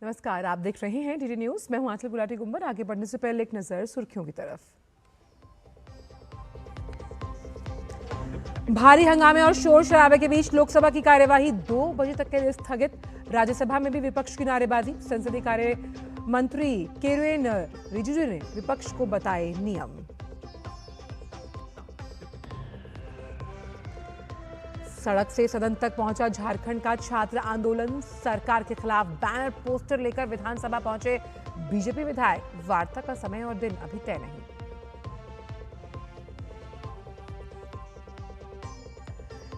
नमस्कार, आप देख रहे हैं डीडी न्यूज। मैं हूं आंचल गुलाटी गुंबर। आगे बढ़ने से पहले एक नजर सुर्खियों की तरफ। भारी हंगामे और शोर शराबे के बीच लोकसभा की कार्यवाही 2 बजे तक के लिए स्थगित। राज्यसभा में भी विपक्ष की नारेबाजी। संसदीय कार्य मंत्री किरेन रिजिजू ने विपक्ष को बताए नियम। सड़क से सदन तक पहुंचा झारखंड का छात्र आंदोलन। सरकार के खिलाफ बैनर पोस्टर लेकर विधानसभा पहुंचे बीजेपी विधायक। वार्ता का समय और दिन अभी तय नहीं।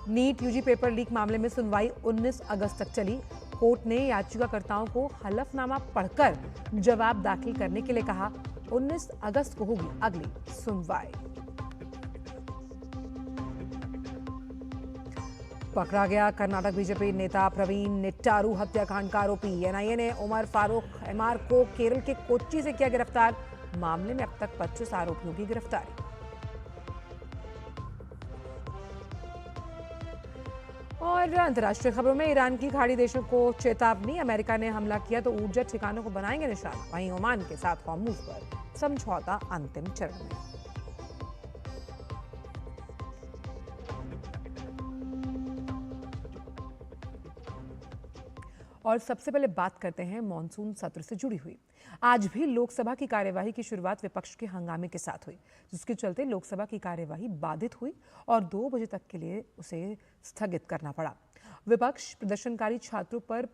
नीट यूजी पेपर लीक मामले में सुनवाई 19 अगस्त तक चली। कोर्ट ने याचिकाकर्ताओं को हलफनामा पढ़कर जवाब दाखिल करने के लिए कहा। 19 अगस्त को होगी अगली सुनवाई। पकड़ा गया कर्नाटक बीजेपी नेता प्रवीण निट्टारू हत्याकांड का आरोपी। एनआईए ने उमर फारूक एमआर को केरल के कोच्चि से किया गिरफ्तार। मामले में अब तक 25 आरोपियों की गिरफ्तारी। और अंतर्राष्ट्रीय खबरों में ईरान की खाड़ी देशों को चेतावनी। अमेरिका ने हमला किया तो ऊर्जा ठिकानों को बनाएंगे निशाना। वहीं ओमान के साथ हॉर्मुज पर समझौता अंतिम चरण में। और सबसे पहले बात करते हैं मॉनसून सत्र से जुड़ी हुई। आज भी लोकसभा की कार्यवाही की शुरुआत विपक्ष के हंगामे के साथ हुई, जिसके चलते लोकसभा की कार्यवाही बाधित हुई और 2 बजे तक के लिए उसे स्थगित करना पड़ा। विपक्ष प्रदर्शनकारी छात्रों पर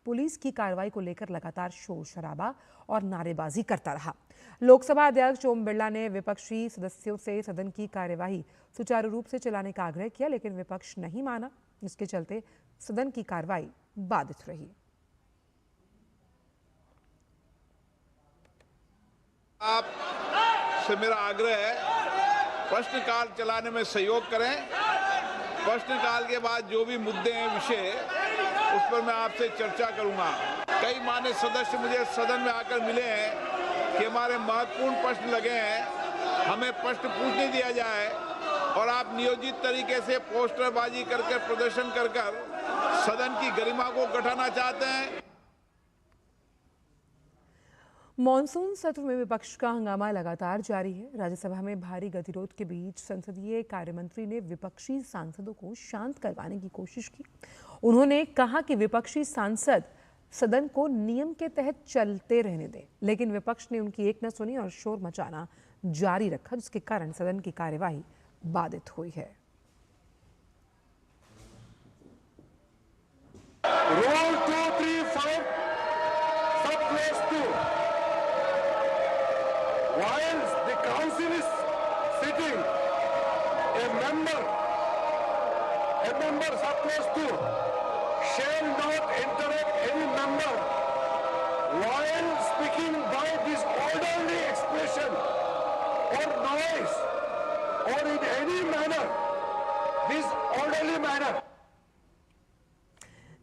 पुलिस की कार्रवाई को लेकर लगातार शोर शराबा और नारेबाजी करता रहा। लोकसभा अध्यक्ष ओम बिरला ने विपक्षी सदस्यों से सदन की कार्यवाही सुचारू रूप से चलाने का आग्रह किया, लेकिन विपक्ष नहीं माना, जिसके चलते सदन की कार्रवाई बाधित रही। आप से मेरा आग्रह है, प्रश्नकाल चलाने में सहयोग करें। प्रश्नकाल के बाद जो भी मुद्दे हैं, विषय, उस पर मैं आपसे चर्चा करूंगा। कई मान्य सदस्य मुझे सदन में आकर मिले हैं कि हमारे महत्वपूर्ण प्रश्न लगे हैं, हमें प्रश्न पूछने दिया जाए, और आप नियोजित तरीके से पोस्टरबाजी करके प्रदर्शन कर सदन की गरिमा को घटाना चाहते हैं। मॉनसून सत्र में विपक्ष का हंगामा लगातार जारी है। राज्यसभा में भारी गतिरोध के बीच संसदीय कार्यमंत्री ने विपक्षी सांसदों को शांत करवाने की कोशिश की। उन्होंने कहा कि विपक्षी सांसद सदन को नियम के तहत चलते रहने दें, लेकिन विपक्ष ने उनकी एक न सुनी और शोर मचाना जारी रखा, जिसके कारण सदन की कार्यवाही बाधित हुई है। Rule 235 subclause 2. While the council is sitting, a member subclause 2 shall not interrupt any member while speaking by disorderly expression or noise or in any manner, disorderly manner.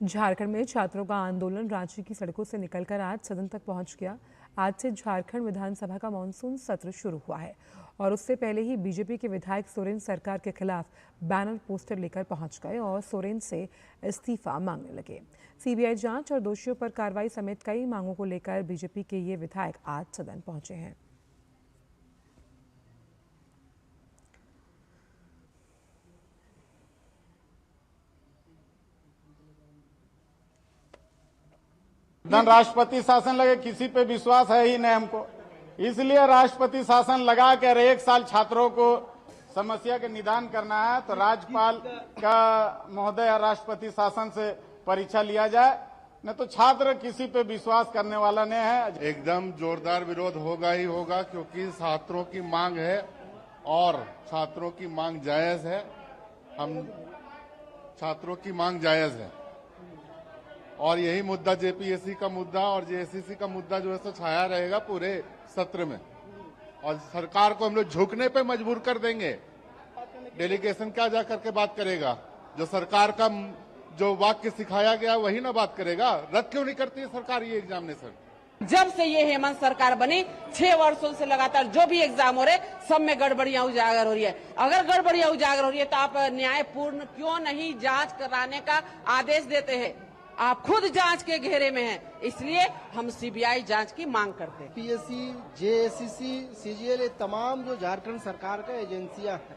Jharkhand में छात्रों का आंदोलन रांची की सड़कों से निकलकर आज सदन तक पहुंच गया। आज से झारखंड विधानसभा का मॉनसून सत्र शुरू हुआ है और उससे पहले ही बीजेपी के विधायक सोरेन सरकार के खिलाफ बैनर पोस्टर लेकर पहुंच गए और सोरेन से इस्तीफा मांगने लगे। सीबीआई जांच और दोषियों पर कार्रवाई समेत कई मांगों को लेकर बीजेपी के ये विधायक आज सदन पहुंचे हैं। धन राष्ट्रपति शासन लगे, किसी पे विश्वास है ही नहीं हमको, इसलिए राष्ट्रपति शासन लगा कर 1 साल छात्रों को समस्या के निदान करना है। तो राज्यपाल का महोदय राष्ट्रपति शासन से परीक्षा लिया जाए, नहीं तो छात्र किसी पे विश्वास करने वाला नहीं है। एकदम जोरदार विरोध होगा ही होगा, क्योंकि छात्रों की मांग है और छात्रों की मांग जायज है। हम छात्रों की मांग जायज है और यही मुद्दा जेपीएससी का मुद्दा और जेएससीसी का मुद्दा जो है सो छाया रहेगा पूरे सत्र में, और सरकार को हम लोग झुकने पे मजबूर कर देंगे। डेलीगेशन क्या जा करके बात करेगा? जो सरकार का जो वाक्य सिखाया गया वही ना बात करेगा। रद्द क्यों नहीं करती है सरकार ये एग्जामिनेशन? जब से ये हेमंत सरकार बनी 6 वर्षों से लगातार जो भी एग्जाम हो रहे सब में गड़बड़ियां उजागर हो रही है। अगर गड़बड़ियां उजागर हो रही है तो आप न्यायपूर्ण क्यों नहीं जांच कराने का आदेश देते हैं? आप खुद जांच के घेरे में हैं, इसलिए हम सीबीआई जांच की मांग करते हैं। पीएससी, जेएससीसी, सीजीएल, ये तमाम जो झारखंड सरकार का एजेंसियां हैं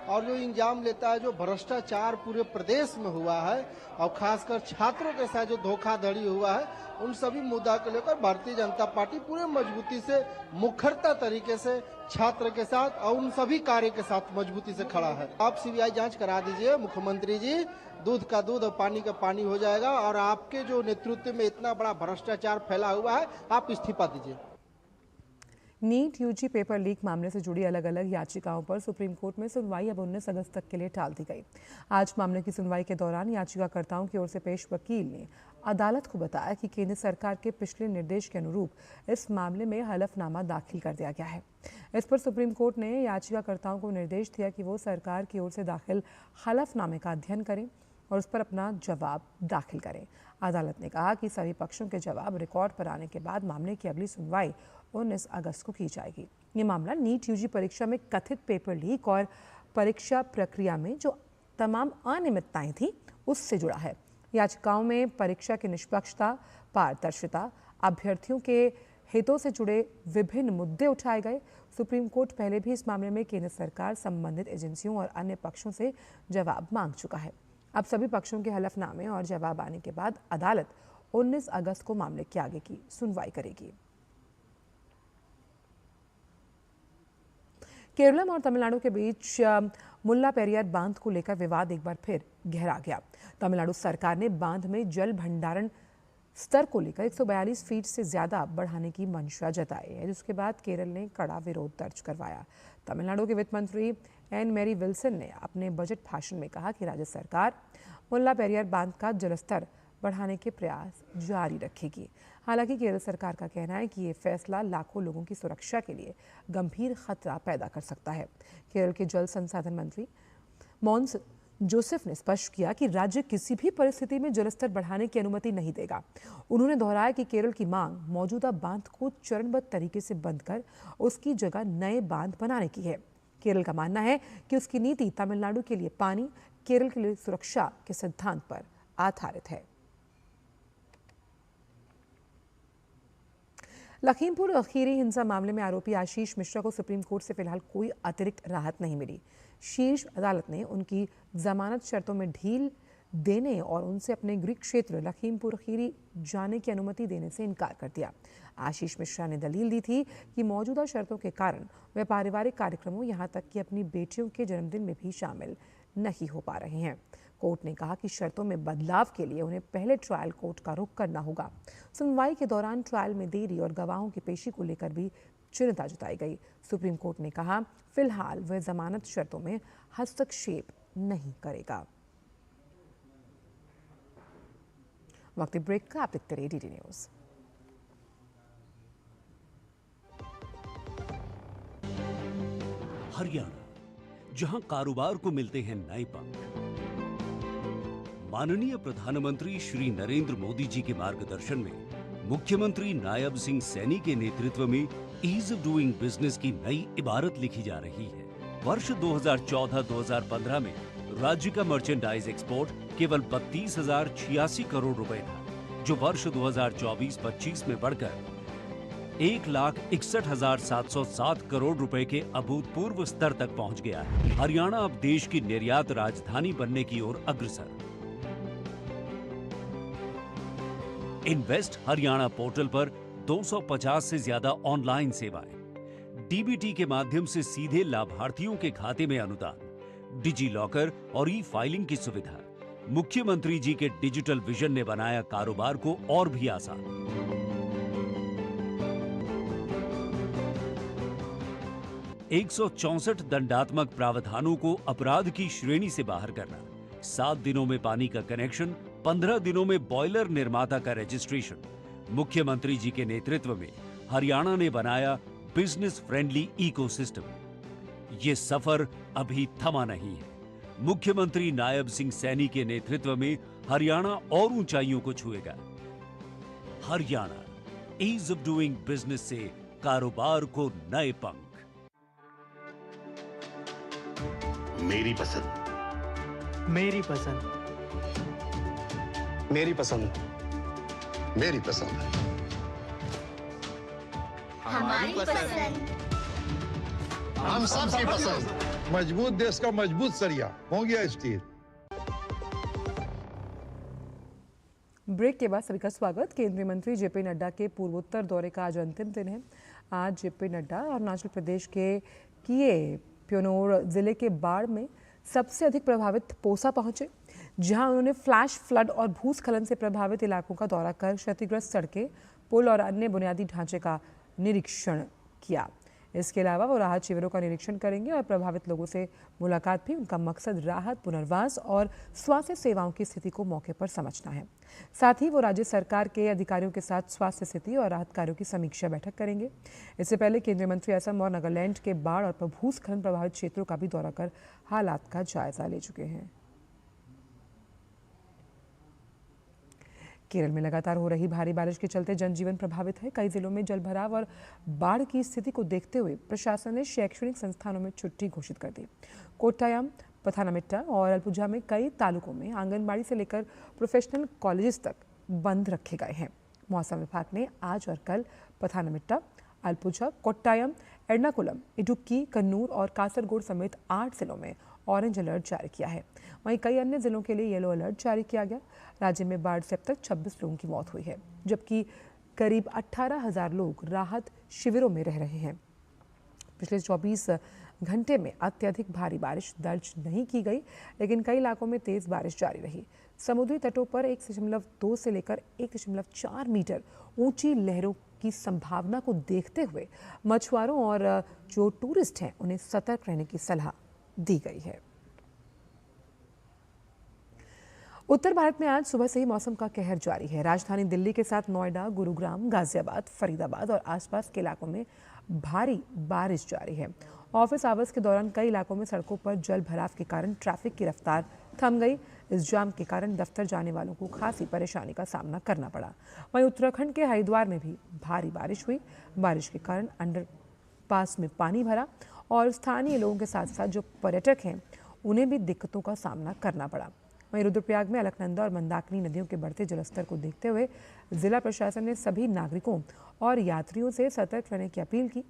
और जो इंजाम लेता है, जो भ्रष्टाचार पूरे प्रदेश में हुआ है और खासकर छात्रों के साथ जो धोखाधड़ी हुआ है, उन सभी मुद्दा को लेकर भारतीय जनता पार्टी पूरे मजबूती से, मुखरता तरीके से छात्र के साथ और उन सभी कार्य के साथ मजबूती से खड़ा है। आप सीबीआई जांच करा दीजिए मुख्यमंत्री जी, दूध का दूध और पानी का पानी हो जाएगा। और आपके जो नेतृत्व में इतना बड़ा भ्रष्टाचार फैला हुआ है, आप इस्तीफा दीजिए। नीट यूजी पेपर लीक मामले से जुड़ी अलग अलग याचिकाओं पर सुप्रीम कोर्ट में सुनवाई अब 19 अगस्त तक के लिए टाल दी गई। आज मामले की सुनवाई के दौरान याचिकाकर्ताओं की ओर से पेश वकील ने अदालत को बताया कि केंद्र सरकार के पिछले निर्देश के अनुरूप इस मामले में हलफनामा दाखिल कर दिया गया है। इस पर सुप्रीम कोर्ट ने याचिकाकर्ताओं को निर्देश दिया कि वो सरकार की ओर से दाखिल हलफनामे का अध्ययन करें और उस पर अपना जवाब दाखिल करें। अदालत ने कहा कि सभी पक्षों के जवाब रिकॉर्ड पर आने के बाद मामले की अगली सुनवाई 19 अगस्त को की जाएगी। ये मामला नीट यूजी परीक्षा में कथित पेपर लीक और परीक्षा प्रक्रिया में जो तमाम अनियमितताएं थी उससे जुड़ा है। याचिकाओं में परीक्षा की निष्पक्षता, पारदर्शिता, अभ्यर्थियों के हितों से जुड़े विभिन्न मुद्दे उठाए गए। सुप्रीम कोर्ट पहले भी इस मामले में केंद्र सरकार, संबंधित एजेंसियों और अन्य पक्षों से जवाब मांग चुका है। अब सभी पक्षों के हलफनामे और जवाब आने के बाद अदालत 19 अगस्त को मामले के आगे की सुनवाई करेगी। केरल और तमिलनाडु के बीच मुल्ला पेरियार बांध को लेकर विवाद एक बार फिर गहरा गया। तमिलनाडु सरकार ने बांध में जल भंडारण स्तर को लेकर 142 फीट से ज्यादा बढ़ाने की मंशा जताई है, जिसके बाद केरल ने कड़ा विरोध दर्ज करवाया। तमिलनाडु के वित्त मंत्री एन मैरी विल्सन ने अपने बजट भाषण में कहा कि राज्य सरकार मुल्ला पेरियार बांध का जलस्तर बढ़ाने के प्रयास जारी रखेगी। हालांकि केरल सरकार का कहना है कि ये फैसला लाखों लोगों की सुरक्षा के लिए गंभीर खतरा पैदा कर सकता है। केरल के जल संसाधन मंत्री मोन्स जोसेफ ने स्पष्ट किया कि राज्य किसी भी परिस्थिति में जलस्तर बढ़ाने की अनुमति नहीं देगा। उन्होंने दोहराया कि केरल की मांग मौजूदा बांध को चरणबद्ध तरीके से बंद कर उसकी जगह नए बांध बनाने की है। केरल का मानना है कि उसकी नीति तमिलनाडु के लिए पानी, केरल के लिए सुरक्षा के सिद्धांत पर आधारित है। लखीमपुर खीरी हिंसा मामले में आरोपी आशीष मिश्रा को सुप्रीम कोर्ट से फिलहाल कोई अतिरिक्त राहत नहीं मिली। शीर्ष अदालत ने उनकी जमानत शर्तों में ढील देने और उनसे अपने गृह क्षेत्र लखीमपुर खीरी जाने की अनुमति देने से इनकार कर दिया। आशीष मिश्रा ने दलील दी थी कि मौजूदा शर्तों के कारण वे पारिवारिक कार्यक्रमों, यहां तक कि अपनी बेटियों के जन्मदिन में भी शामिल नहीं हो पा रहे हैं। कोर्ट ने कहा कि शर्तों में बदलाव के लिए उन्हें पहले ट्रायल कोर्ट का रुख करना होगा। सुनवाई के दौरान ट्रायल में देरी और गवाहों की पेशी को लेकर भी चिंता जताई गई। सुप्रीम कोर्ट ने कहा फिलहाल वह जमानत शर्तों में हस्तक्षेप नहीं करेगा। वक्त ब्रेक का आप देखते रहिए डीडी न्यूज। हरियाणा, जहां कारोबार को मिलते हैं नए पंख। माननीय प्रधानमंत्री श्री नरेंद्र मोदी जी के मार्गदर्शन में मुख्यमंत्री नायब सिंह सैनी के नेतृत्व में ईज ऑफ डूइंग बिजनेस की नई इबारत लिखी जा रही है। वर्ष 2014-2015 में राज्य का मर्चेंडाइज एक्सपोर्ट केवल 32,086 करोड़ रुपए था, जो वर्ष 2024-25 में बढ़कर 1,61,707 करोड़ रुपए के अभूतपूर्व स्तर तक पहुंच गया है। हरियाणा अब देश की निर्यात राजधानी बनने की ओर अग्रसर। इन्वेस्ट हरियाणा पोर्टल पर 250 से ज्यादा ऑनलाइन सेवाएं, डीबीटी के माध्यम से सीधे लाभार्थियों के खाते में अनुदान, डिजी लॉकर और ई फाइलिंग की सुविधा। मुख्यमंत्री जी के डिजिटल विजन ने बनाया कारोबार को और भी आसान। 164 दंडात्मक प्रावधानों को अपराध की श्रेणी से बाहर करना, 7 दिनों में पानी का कनेक्शन, 15 दिनों में बॉयलर निर्माता का रजिस्ट्रेशन। मुख्यमंत्री जी के नेतृत्व में हरियाणा ने बनाया बिजनेस फ्रेंडली इकोसिस्टम। ये सफर अभी थमा नहीं है। मुख्यमंत्री नायब सिंह सैनी के नेतृत्व में हरियाणा और ऊंचाइयों को छुएगा। Haryana, ease of doing business से कारोबार को नए पंख। मेरी पसंद, मेरी पसंद, मेरी पसंद। मेरी पसंद है। हमारी पसंद। हम सबकी पसंद। मजबूत देश का मजबूत सरिया हो गया स्टील। ब्रेक के बाद सभी का स्वागत। केंद्रीय मंत्री जेपी नड्डा के पूर्वोत्तर दौरे का आज अंतिम दिन है। आज जेपी नड्डा अरुणाचल प्रदेश के किए प्योनोर जिले के बाढ़ में सबसे अधिक प्रभावित पोसा पहुंचे, जहां उन्होंने फ्लैश फ्लड और भूस्खलन से प्रभावित इलाकों का दौरा कर क्षतिग्रस्त सड़कें, पुल और अन्य बुनियादी ढांचे का निरीक्षण किया। इसके अलावा वो राहत शिविरों का निरीक्षण करेंगे और प्रभावित लोगों से मुलाकात भी। उनका मकसद राहत, पुनर्वास और स्वास्थ्य सेवाओं की स्थिति को मौके पर समझना है। साथ ही वो राज्य सरकार के अधिकारियों के साथ स्वास्थ्य स्थिति और राहत कार्यों की समीक्षा बैठक करेंगे। इससे पहले केंद्रीय मंत्री असम और नागालैंड के बाढ़ और भूस्खलन प्रभावित क्षेत्रों का भी दौरा कर हालात का जायजा ले चुके हैं। केरल में लगातार हो रही भारी बारिश के चलते जनजीवन प्रभावित है। कई जिलों में जलभराव और बाढ़ की स्थिति को देखते हुए प्रशासन ने शैक्षणिक संस्थानों में छुट्टी घोषित कर दी। कोट्टायम, पथानामिट्टा और अल्पुझा में कई तालुकों में आंगनबाड़ी से लेकर प्रोफेशनल कॉलेजेस तक बंद रखे गए हैं। मौसम विभाग ने आज और कल पथानामिट्टा, अल्पुझा, कोट्टायम, एर्नाकुलम, इडुक्की, कन्नूर और कासरगोड समेत 8 जिलों में ऑरेंज अलर्ट जारी किया है। वहीं कई अन्य जिलों के लिए येलो अलर्ट जारी किया गया। राज्य में बाढ़ से अब तक 26 लोगों की मौत हुई है, जबकि करीब 18,000 लोग राहत शिविरों में रह रहे हैं। पिछले 24 घंटे में अत्यधिक भारी बारिश दर्ज नहीं की गई, लेकिन कई इलाकों में तेज बारिश जारी रही। समुद्री तटों पर 1.2 से लेकर 1.4 मीटर ऊंची लहरों की संभावना को देखते हुए मछुआरों और जो टूरिस्ट हैं उन्हें सतर्क रहने की सलाह दी गई है। उत्तर भारत में आज सुबह से ही मौसम का कहर जारी है। राजधानी दिल्ली के साथ नोएडा, गुरुग्राम, गाजियाबाद, फरीदाबाद और आसपास के इलाकों में भारी बारिश जारी है। ऑफिस आवर्स के दौरान कई इलाकों में सड़कों पर जल भराव के कारण ट्रैफिक की रफ्तार थम गई। इस जाम के कारण दफ्तर जाने वालों को खासी परेशानी का सामना करना पड़ा। वहीं उत्तराखंड के हरिद्वार में भी भारी बारिश हुई। बारिश के कारण अंडरपास में पानी भरा और स्थानीय लोगों के साथ साथ जो पर्यटक हैं उन्हें भी दिक्कतों का सामना करना पड़ा। वहीं रुद्रप्रयाग में अलकनंदा और मंदाकिनी नदियों के बढ़ते जलस्तर को देखते हुए जिला प्रशासन ने सभी नागरिकों और यात्रियों से सतर्क रहने की अपील की।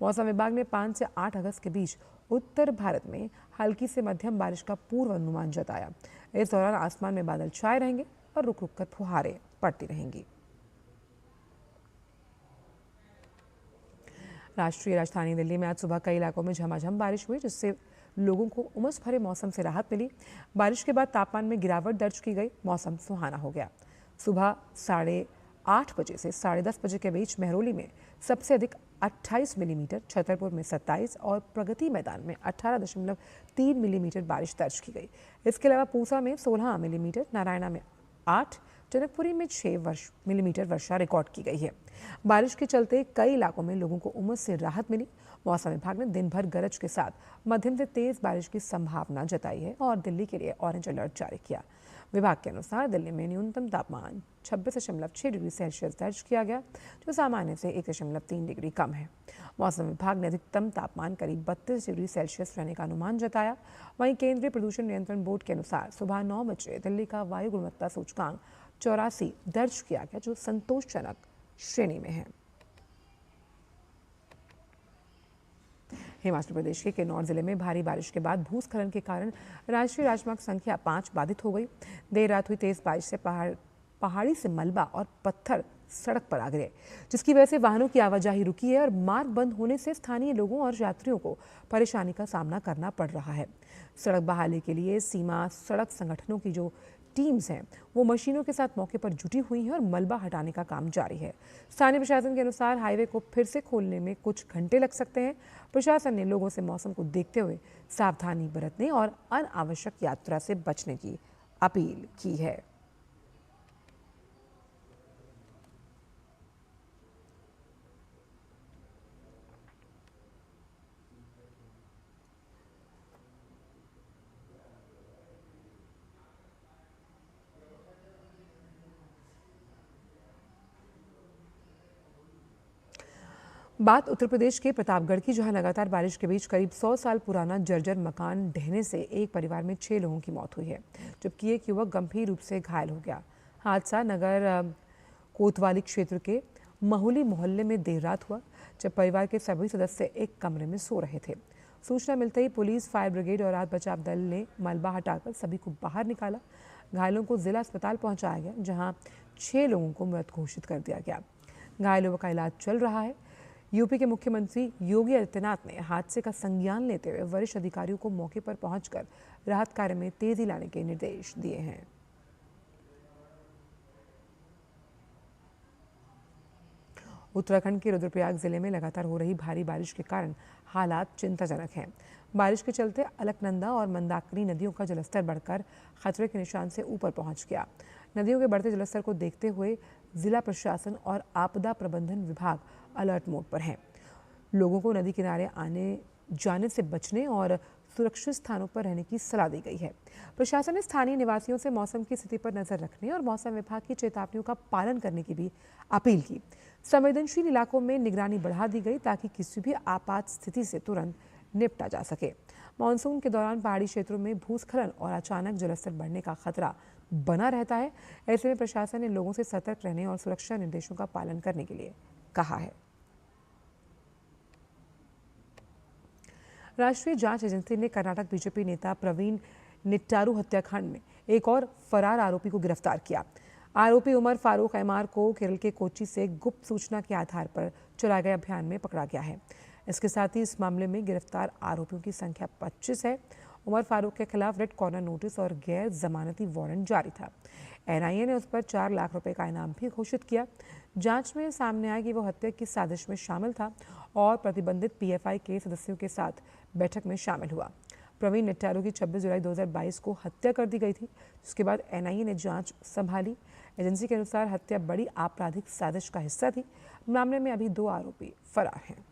मौसम विभाग ने 5 से 8 अगस्त के बीच उत्तर भारत में हल्की से मध्यम बारिश का पूर्व अनुमान जताया। इस दौरान आसमान में बादल छाए रहेंगे और रुक रुक कर फुहारें पड़ती रहेंगी। राष्ट्रीय राजधानी दिल्ली में आज सुबह कई इलाकों में झमाझम बारिश हुई, जिससे लोगों को उमस भरे मौसम से राहत मिली। बारिश के बाद तापमान में गिरावट दर्ज की गई। मौसम सुहाना हो गया। सुबह 8:30 बजे से 10:30 बजे के बीच मेहरौली में सबसे अधिक 28 मिलीमीटर, छतरपुर में 27 और प्रगति मैदान में 18.3 मिलीमीटर बारिश दर्ज की गई। इसके अलावा पूसा में 16 मिलीमीटर, नारायणा में 8, जनकपुरी में 6 मिलीमीटर वर्षा रिकॉर्ड की गई है। बारिश के चलते कई इलाकों में लोगों को उमस से राहत मिली। मौसम विभाग ने दिन भर गरज के साथ मध्यम से तेज बारिश की संभावना जताई है और दिल्ली के लिए ऑरेंज अलर्ट जारी किया। विभाग के अनुसार दिल्ली में न्यूनतम तापमान 26.6 डिग्री सेल्सियस दर्ज किया गया, जो सामान्य से 1.3 डिग्री कम है। मौसम विभाग ने अधिकतम तापमान करीब 32 डिग्री सेल्सियस रहने का अनुमान जताया। वहीं केंद्रीय प्रदूषण नियंत्रण बोर्ड के अनुसार सुबह 9 बजे दिल्ली का वायु गुणवत्ता सूचकांक 84 दर्ज किया गया, जो संतोषजनक श्रेणी में है। हिमाचल प्रदेश के किन्नौर जिले में भारी बारिश के बाद भूस्खलन के कारण राष्ट्रीय राजमार्ग संख्या 5 बाधित हो गई। देर रात हुई तेज बारिश से पहाड़ी से मलबा और पत्थर सड़क पर आ गिरे, जिसकी वजह से वाहनों की आवाजाही रुकी है और मार्ग बंद होने से स्थानीय लोगों और यात्रियों को परेशानी का सामना करना पड़ रहा है। सड़क बहाली के लिए सीमा सड़क संगठनों की जो टीम्स हैं वो मशीनों के साथ मौके पर जुटी हुई हैं और मलबा हटाने का काम जारी है। स्थानीय प्रशासन के अनुसार हाईवे को फिर से खोलने में कुछ घंटे लग सकते हैं। प्रशासन ने लोगों से मौसम को देखते हुए सावधानी बरतने और अनावश्यक यात्रा से बचने की अपील की है। बात उत्तर प्रदेश के प्रतापगढ़ की, जहां लगातार बारिश के बीच करीब 100 साल पुराना जर्जर मकान ढहने से एक परिवार में 6 लोगों की मौत हुई है, जबकि एक युवक गंभीर रूप से घायल हो गया। हादसा नगर कोतवाली क्षेत्र के महुली मोहल्ले में देर रात हुआ, जब परिवार के सभी सदस्य एक कमरे में सो रहे थे। सूचना मिलते ही पुलिस, फायर ब्रिगेड और राहत बचाव दल ने मलबा हटाकर सभी को बाहर निकाला। घायलों को जिला अस्पताल पहुंचाया गया, जहां 6 लोगों को मृत घोषित कर दिया गया। घायलों का इलाज चल रहा है। यूपी के मुख्यमंत्री योगी आदित्यनाथ ने हादसे का संज्ञान लेते हुए वरिष्ठ अधिकारियों को मौके पर पहुंचकर राहत कार्य में तेजी लाने के निर्देश दिए हैं। उत्तराखंड के रुद्रप्रयाग जिले में लगातार हो रही भारी बारिश के कारण हालात चिंताजनक हैं। बारिश के चलते अलकनंदा और मंदाकिनी नदियों का जलस्तर बढ़कर खतरे के निशान से ऊपर पहुंच गया। नदियों के बढ़ते जलस्तर को देखते हुए जिला प्रशासन और आपदा प्रबंधन विभाग अलर्ट मोड पर हैं। लोगों को नदी किनारे आने जाने से बचने और सुरक्षित स्थानों पर रहने की सलाह दी गई है। प्रशासन ने स्थानीय निवासियों से मौसम की स्थिति पर नजर रखने और मौसम विभाग की चेतावनियों का पालन करने की भी अपील की। संवेदनशील इलाकों में निगरानी बढ़ा दी गई ताकि किसी भी आपात स्थिति से तुरंत निपटा जा सके। मानसून के दौरान पहाड़ी क्षेत्रों में भूस्खलन और अचानक जलस्तर बढ़ने का खतरा बना रहता है। ऐसे में प्रशासन ने लोगों से सतर्क रहने और सुरक्षा निर्देशों का पालन करने के लिए कहा है। राष्ट्रीय जांच एजेंसी ने कर्नाटक बीजेपी नेता प्रवीण निट्टारू हत्याकांड में एक और फरार आरोपी को गिरफ्तार किया। आरोपी उमर फारूक एमआर को केरल के कोच्चि से गुप्त सूचना के आधार पर चलाए गए अभियान में पकड़ा गया है। इसके साथ ही इस मामले में गिरफ्तार आरोपियों की संख्या 25 है। उमर फारूक के खिलाफ रेड कॉर्नर नोटिस और गैर जमानती वारंट जारी था। एनआईए ने उस पर 4 लाख रुपए का इनाम भी घोषित किया। जांच में सामने आया कि वो हत्या की साजिश में शामिल था और प्रतिबंधित पीएफआई के सदस्यों के साथ बैठक में शामिल हुआ। प्रवीण निट्टारू की 26 जुलाई 2022 को हत्या कर दी गई थी, जिसके बाद एनआईए ने जांच संभाली। एजेंसी के अनुसार हत्या बड़ी आपराधिक साजिश का हिस्सा थी। मामले में अभी 2 आरोपी फरार हैं।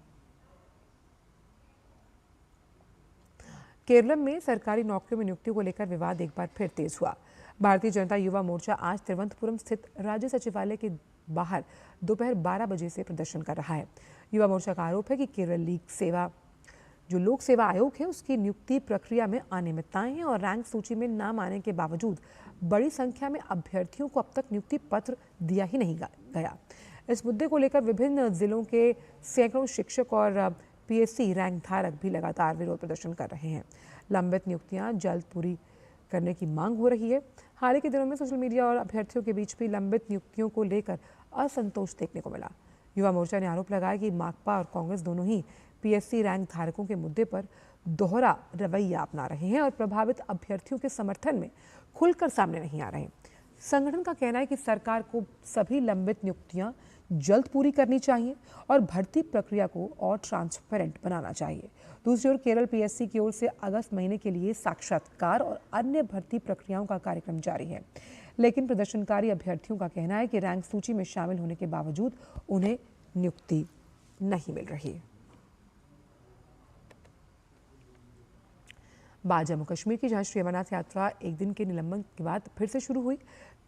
केरल में सरकारी नौकरियों में नियुक्तियों को लेकर विवाद एक बार फिर तेज हुआ। भारतीय जनता युवा मोर्चा आज तिरुवनंतपुरम स्थित राज्य सचिवालय के बाहर दोपहर 12 बजे से प्रदर्शन कर रहा है। युवा मोर्चा का आरोप है कि केरल लोक सेवा आयोग है, उसकी नियुक्ति प्रक्रिया में अनियमितताएं हैं और रैंक सूची में नाम आने के बावजूद बड़ी संख्या में अभ्यर्थियों को अब तक नियुक्ति पत्र दिया ही नहीं गया। इस मुद्दे को लेकर विभिन्न जिलों के सैकड़ों शिक्षक और पीएससी रैंक धारक भी लगातार विरोध प्रदर्शन कर रहे हैं। लंबित नियुक्तियां जल्द पूरी करने की मांग हो रही है। हाल ही के दिनों में सोशल मीडिया और अभ्यर्थियों के बीच भी लंबित नियुक्तियों को लेकर असंतोष देखने को मिला। युवा मोर्चा ने आरोप लगाया कि माकपा और कांग्रेस दोनों ही पीएससी रैंक धारकों के मुद्दे पर दोहरा रवैया अपना रहे हैं और प्रभावित अभ्यर्थियों के समर्थन में खुलकर सामने नहीं आ रहे। संगठन का कहना है कि सरकार को सभी लंबित नियुक्तियां जल्द पूरी करनी चाहिए और भर्ती प्रक्रिया को और ट्रांसपेरेंट बनाना चाहिए। दूसरी ओर केरल पीएससी की ओर से अगस्त महीने के लिए साक्षात्कार और अन्य भर्ती प्रक्रियाओं का कार्यक्रम जारी है, लेकिन प्रदर्शनकारी अभ्यर्थियों का कहना है कि रैंक सूची में शामिल होने के बावजूद उन्हें नियुक्ति नहीं मिल रही। बाद जम्मू कश्मीर की जहां श्री अमरनाथ यात्रा एक दिन के निलंबन के बाद फिर से शुरू हुई।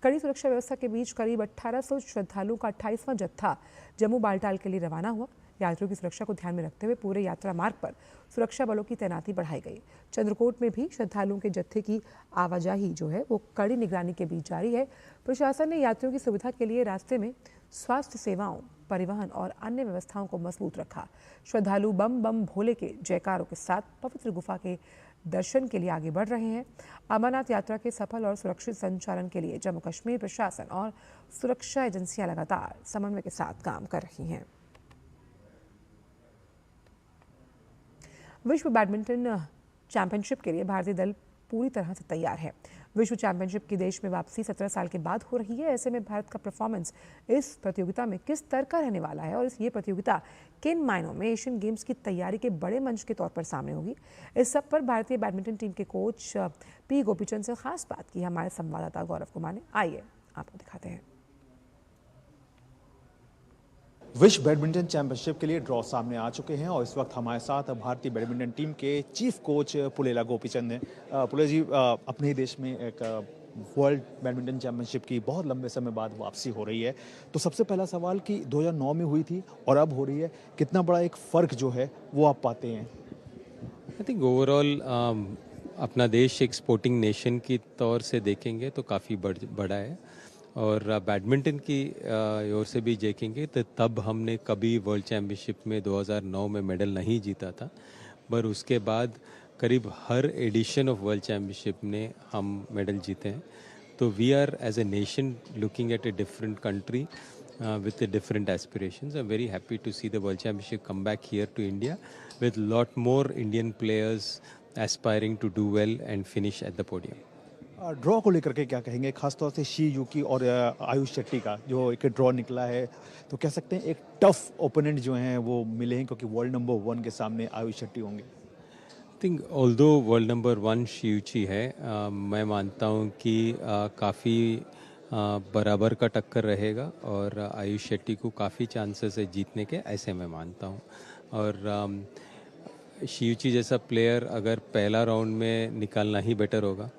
कड़ी सुरक्षा व्यवस्था के बीच करीब 1800 श्रद्धालुओं का 28वां जत्था जम्मू बालटाल के लिए रवाना हुआ। यात्रियों की सुरक्षा को ध्यान में रखते हुए पूरे यात्रा मार्ग पर सुरक्षा बलों की तैनाती बढ़ाई गई। चंद्रकोट में भी श्रद्धालुओं के जत्थे की आवाजाही जो है वो कड़ी निगरानी के बीच जारी है। प्रशासन ने यात्रियों की सुविधा के लिए रास्ते में स्वास्थ्य सेवाओं, परिवहन और अन्य व्यवस्थाओं को मजबूत रखा। श्रद्धालु बम बम भोले के जयकारों के साथ पवित्र गुफा के दर्शन के लिए आगे बढ़ रहे हैं। अमरनाथ यात्रा के सफल और सुरक्षित संचालन के लिए जम्मू कश्मीर प्रशासन और सुरक्षा एजेंसियां लगातार समन्वय के साथ काम कर रही हैं। विश्व बैडमिंटन चैंपियनशिप के लिए भारतीय दल पूरी तरह से तैयार है। विश्व चैंपियनशिप की देश में वापसी 17 साल के बाद हो रही है। ऐसे में भारत का परफॉर्मेंस इस प्रतियोगिता में किस तरह का रहने वाला है और ये प्रतियोगिता किन मायनों में एशियन गेम्स की तैयारी के बड़े मंच के तौर पर सामने होगी, इस सब पर भारतीय बैडमिंटन टीम के कोच पी गोपीचंद से खास बात की हमारे संवाददाता गौरव कुमार ने। आइए आपको दिखाते हैं। विश्व बैडमिंटन चैंपियनशिप के लिए ड्रॉ सामने आ चुके हैं और इस वक्त हमारे साथ भारतीय बैडमिंटन टीम के चीफ कोच पुलेला गोपीचंद हैं। पुलेला जी, अपने ही देश में एक वर्ल्ड बैडमिंटन चैंपियनशिप की बहुत लंबे समय बाद वापसी हो रही है, तो सबसे पहला सवाल कि 2009 में हुई थी और अब हो रही है, कितना बड़ा एक फ़र्क जो है वो आप पाते हैं? आई थिंक ओवरऑल अपना देश एक स्पोर्टिंग नेशन की तौर से देखेंगे तो काफ़ी बड़ा है। और बैडमिंटन की ओर से भी देखेंगे तो तब हमने कभी वर्ल्ड चैम्पियनशिप में 2009 में मेडल नहीं जीता था, पर उसके बाद करीब हर एडिशन ऑफ वर्ल्ड चैम्पियनशिप में हम मेडल जीते हैं. तो we are as a nation looking at a different country with the different aspirations. I'm very happy to see the World Championship come back here to India with lot more Indian players aspiring to do well and finish at the podium. Draw को लेकर के क्या कहेंगे, खासतौर से she यूकी और आयुष शेट्टी का जो एक ड्रॉ निकला है, तो कह सकते हैं एक टफ ओपोनेंट जो हैं वो मिले हैं, क्योंकि वर्ल्ड नंबर 1 के सामने आयुष शेट्टी होंगे. I think although world number 1 शियूची है, मैं मानता हूँ कि काफ़ी बराबर का टक्कर रहेगा और आयुष शेट्टी को काफ़ी चांसेस है जीतने के, ऐसे मैं मानता हूँ. और शियूची जैसा प्लेयर अगर पहला राउंड में निकालना ही बेटर होगा,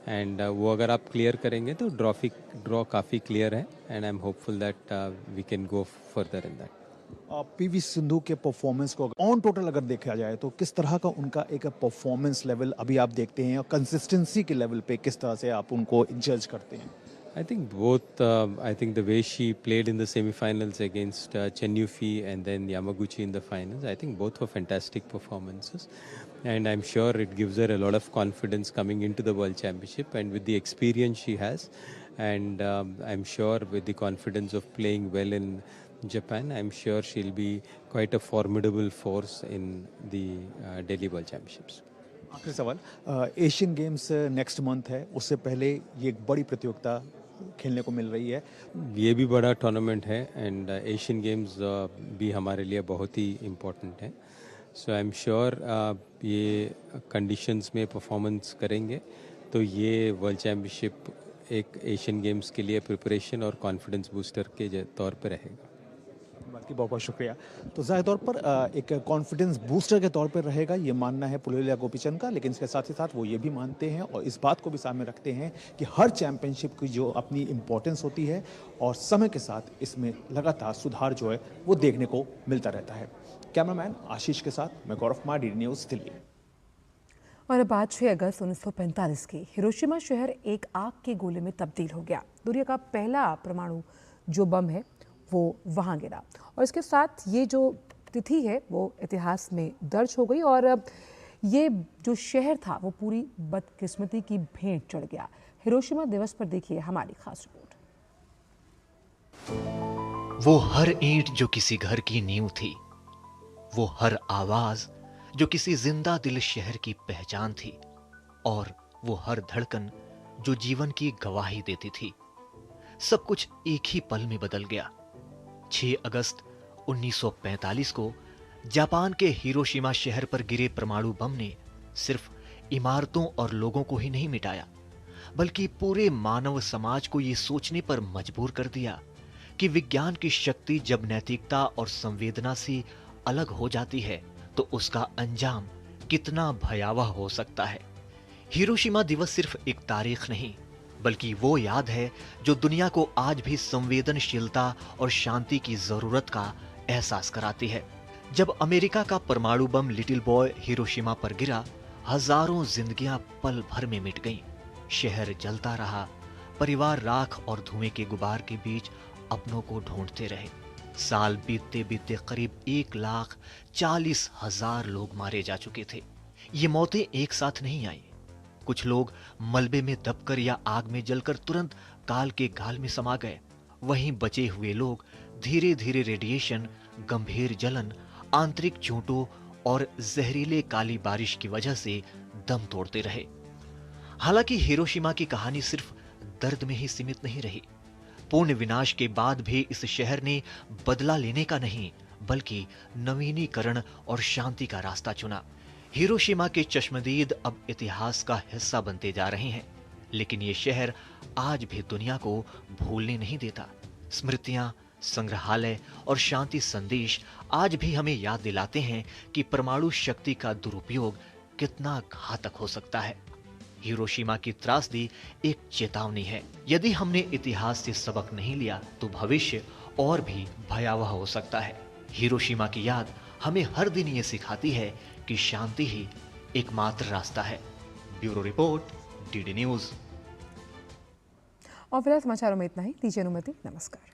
एंड वो अगर आप क्लियर करेंगे तो ड्रॉ काफ़ी क्लियर है, and I am hopeful that we can go further in that. PV Sindhu के परफॉर्मेंस को ऑन टोटल अगर देखा जाए तो किस तरह का उनका एक परफॉर्मेंस लेवल अभी आप देखते हैं, और कंसिस्टेंसी के लेवल पे किस तरह से आप उनको जज करते हैं? I think both. I think the way she played in the semi-finals against Chen Yufei and then Yamaguchi in the finals, I think both were fantastic performances, and I'm sure it gives her a lot of confidence coming into the World Championship, and with the experience she has, and I'm sure with the confidence of playing well in Japan, I'm sure she'll be quite a formidable force in the Delhi World Championships. आखिरी सवाल, Asian games next month है, उससे पहले ये एक बड़ी प्रतियोगिता खेलने को मिल रही है. ये भी बड़ा टूर्नामेंट है, एंड एशियन गेम्स भी हमारे लिए बहुत ही इम्पोर्टेंट है. सो आई एम श्योर ये कंडीशंस में परफॉर्मेंस करेंगे तो ये वर्ल्ड चैम्पियनशिप एक एशियन गेम्स के लिए प्रिपरेशन और कॉन्फिडेंस बूस्टर के तौर पर रहेगा. बाकी बहुत बहुत शुक्रिया. तो ज़ाहिर तौर पर एक कॉन्फिडेंस बूस्टर के तौर पर रहेगा, ये मानना है पुलेला गोपीचंद का, लेकिन इसके साथ ही साथ वो ये भी मानते हैं और इस बात को भी सामने रखते हैं कि हर चैंपियनशिप की जो अपनी इम्पोर्टेंस होती है और समय के साथ इसमें लगातार सुधार जो है वो देखने को मिलता रहता है. कैमरामैन आशीष के साथ मैं गौरव कुमार, DD न्यूज़ दिल्ली. और अब आज 6 अगस्त 1945 की हिरोशिमा शहर एक आग के गोले में तब्दील हो गया. दुनिया का पहला परमाणु जो बम है वो वहाँ गिरा, और इसके साथ ये जो तिथि है वो इतिहास में दर्ज हो गई, और ये जो शहर था वो पूरी बदकिस्मती की भेंट चढ़ गया. हिरोशिमा दिवस पर देखिए हमारी खास रिपोर्ट. वो हर ईंट जो किसी घर की नींव थी, वो हर आवाज जो किसी जिंदा दिल शहर की पहचान थी, और वो हर धड़कन जो जीवन की गवाही देती थी, सब कुछ एक ही पल में बदल गया. 6 अगस्त 1945 को जापान के हिरोशिमा शहर पर गिरे परमाणु बम ने सिर्फ इमारतों और लोगों को ही नहीं मिटाया, बल्कि पूरे मानव समाज को यह सोचने पर मजबूर कर दिया कि विज्ञान की शक्ति जब नैतिकता और संवेदना से अलग हो जाती है तो उसका अंजाम कितना भयावह हो सकता है. हिरोशिमा दिवस सिर्फ एक तारीख नहीं, बल्कि वो याद है जो दुनिया को आज भी संवेदनशीलता और शांति की जरूरत का एहसास कराती है. जब अमेरिका का परमाणु बम लिटिल बॉय हिरोशिमा पर गिरा, हजारों जिंदगियां पल भर में मिट गईं. शहर जलता रहा, परिवार राख और धुएं के गुबार के बीच अपनों को ढूंढते रहे. साल बीतते बीतते करीब 1,40,000 लोग मारे जा चुके थे. ये मौतें एक साथ नहीं आई. कुछ लोग मलबे में दबकर या आग में जलकर तुरंत काल के गाल में समा गए. वहीं बचे हुए लोग धीरे धीरे रेडिएशन, गंभीर जलन, आंतरिक चोटों और जहरीले काली बारिश की वजह से दम तोड़ते रहे. हालांकि हिरोशिमा की कहानी सिर्फ दर्द में ही सीमित नहीं रही. पूर्ण विनाश के बाद भी इस शहर ने बदला लेने का नहीं, बल्कि नवीनीकरण और शांति का रास्ता चुना. हिरोशिमा के चश्मदीद अब इतिहास का हिस्सा बनते जा रहे हैं, लेकिन ये शहर आज भी दुनिया को भूलने नहीं देता. स्मृतियां, संग्रहालय और शांति संदेश आज भी हमें याद दिलाते हैं कि परमाणु शक्ति का दुरुपयोग कितना घातक हो सकता है. हिरोशिमा की त्रासदी एक चेतावनी है. यदि हमने इतिहास से सबक नहीं लिया तो भविष्य और भी भयावह हो सकता है. हिरोशिमा की याद हमें हर दिन ये सिखाती है कि शांति ही एकमात्र रास्ता है. Bureau report, DD news. और फिलहाल समाचारों में इतना ही। दीजिए अनुमति, नमस्कार।